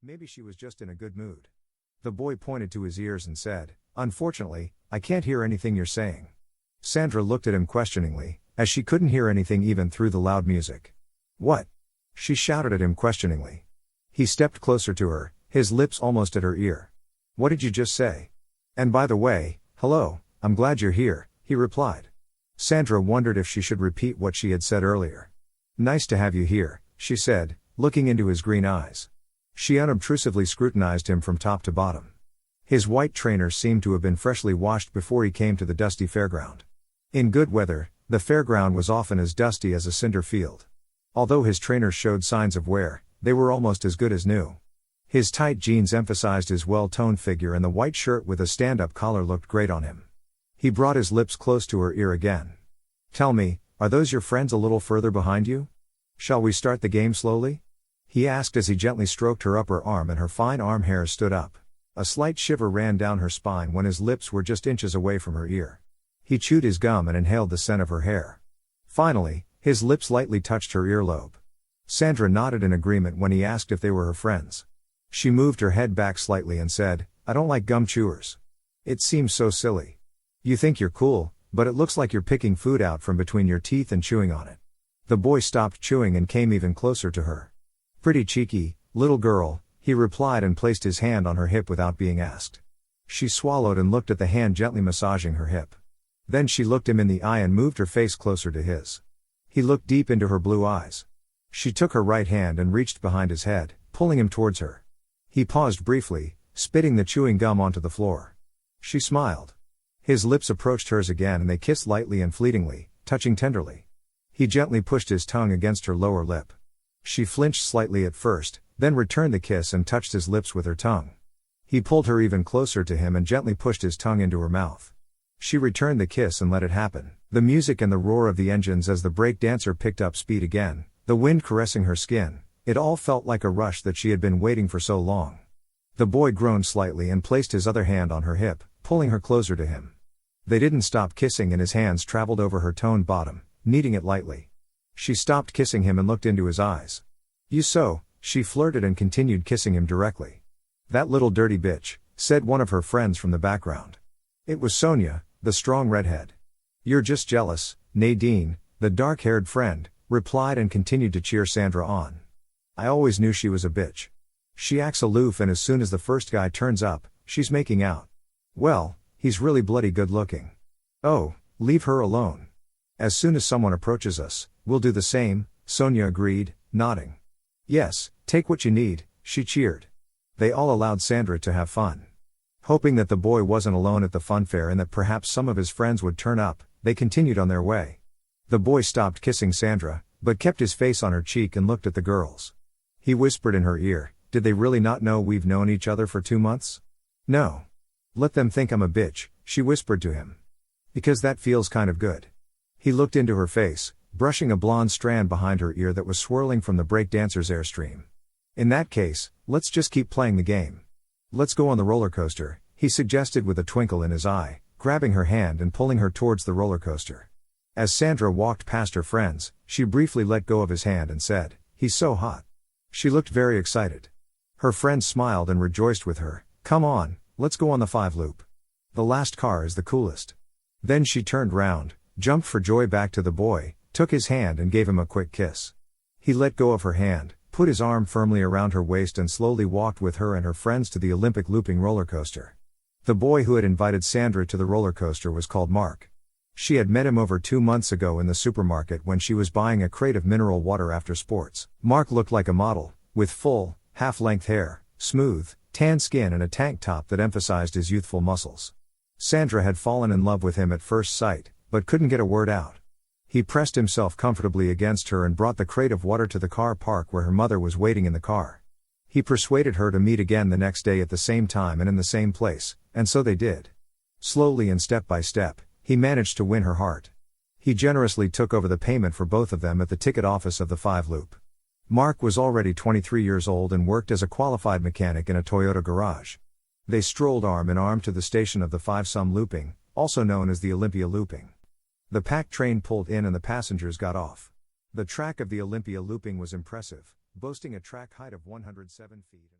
Maybe she was just in a good mood. The boy pointed to his ears and said, "Unfortunately, I can't hear anything you're saying." Sandra looked at him questioningly, as she couldn't hear anything even through the loud music. "What?" she shouted at him questioningly. He stepped closer to her, his lips almost at her ear. "What did you just say? And by the way, hello, I'm glad you're here," he replied. Sandra wondered if she should repeat what she had said earlier. "Nice to have you here," she said, looking into his green eyes. She unobtrusively scrutinized him from top to bottom. His white trainers seemed to have been freshly washed before he came to the dusty fairground. In good weather, the fairground was often as dusty as a cinder field. Although his trainers showed signs of wear, they were almost as good as new. His tight jeans emphasized his well-toned figure, and the white shirt with a stand-up collar looked great on him. He brought his lips close to her ear again. "Tell me, are those your friends a little further behind you? Shall we start the game slowly?" he asked as he gently stroked her upper arm and her fine arm hairs stood up. A slight shiver ran down her spine when his lips were just inches away from her ear. He chewed his gum and inhaled the scent of her hair. Finally, his lips lightly touched her earlobe. Sandra nodded in agreement when he asked if they were her friends. She moved her head back slightly and said, "I don't like gum chewers. It seems so silly. You think you're cool, but it looks like you're picking food out from between your teeth and chewing on it." The boy stopped chewing and came even closer to her. "Pretty cheeky, little girl," he replied and placed his hand on her hip without being asked. She swallowed and looked at the hand gently massaging her hip. Then she looked him in the eye and moved her face closer to his. He looked deep into her blue eyes. She took her right hand and reached behind his head, pulling him towards her. He paused briefly, spitting the chewing gum onto the floor. She smiled. His lips approached hers again and they kissed lightly and fleetingly, touching tenderly. He gently pushed his tongue against her lower lip. She flinched slightly at first, then returned the kiss and touched his lips with her tongue. He pulled her even closer to him and gently pushed his tongue into her mouth. She returned the kiss and let it happen. The music and the roar of the engines as the break dancer picked up speed again, the wind caressing her skin, it all felt like a rush that she had been waiting for so long. The boy groaned slightly and placed his other hand on her hip, pulling her closer to him. They didn't stop kissing and his hands traveled over her toned bottom, kneading it lightly. She stopped kissing him and looked into his eyes. "You so," she flirted and continued kissing him directly. "That little dirty bitch," said one of her friends from the background. It was Sonia, the strong redhead. "You're just jealous," Nadine, the dark-haired friend, replied and continued to cheer Sandra on. "I always knew she was a bitch. She acts aloof and as soon as the first guy turns up, she's making out. Well, he's really bloody good looking. Oh, leave her alone. As soon as someone approaches us, we'll do the same," Sonia agreed, nodding. "Yes, take what you need," she cheered. They all allowed Sandra to have fun. Hoping that the boy wasn't alone at the funfair and that perhaps some of his friends would turn up, they continued on their way. The boy stopped kissing Sandra, but kept his face on her cheek and looked at the girls. He whispered in her ear, "Did they really not know we've known each other for 2 months? No. Let them think I'm a bitch," she whispered to him. "Because that feels kind of good." He looked into her face, brushing a blonde strand behind her ear that was swirling from the breakdancer's airstream. "In that case, let's just keep playing the game. Let's go on the roller coaster," he suggested with a twinkle in his eye, grabbing her hand and pulling her towards the roller coaster. As Sandra walked past her friends, she briefly let go of his hand and said, "He's so hot." She looked very excited. Her friends smiled and rejoiced with her. "Come on, let's go on the 5-loop. The last car is the coolest." Then she turned round, jumped for joy back to the boy, took his hand and gave him a quick kiss. He let go of her hand, put his arm firmly around her waist and slowly walked with her and her friends to the Olympic looping roller coaster. The boy who had invited Sandra to the roller coaster was called Mark. She had met him over 2 months ago in the supermarket when she was buying a crate of mineral water after sports. Mark looked like a model, with full, half-length hair, smooth, tan skin and a tank top that emphasized his youthful muscles. Sandra had fallen in love with him at first sight, but couldn't get a word out. He pressed himself comfortably against her and brought the crate of water to the car park where her mother was waiting in the car. He persuaded her to meet again the next day at the same time and in the same place, and so they did. Slowly and step by step, he managed to win her heart. He generously took over the payment for both of them at the ticket office of the 5-loop. Mark was already 23 years old and worked as a qualified mechanic in a Toyota garage. They strolled arm in arm to the station of the 5-some looping, also known as the Olympia looping. The packed train pulled in and the passengers got off. The track of the Olympia looping was impressive, boasting a track height of 107 feet.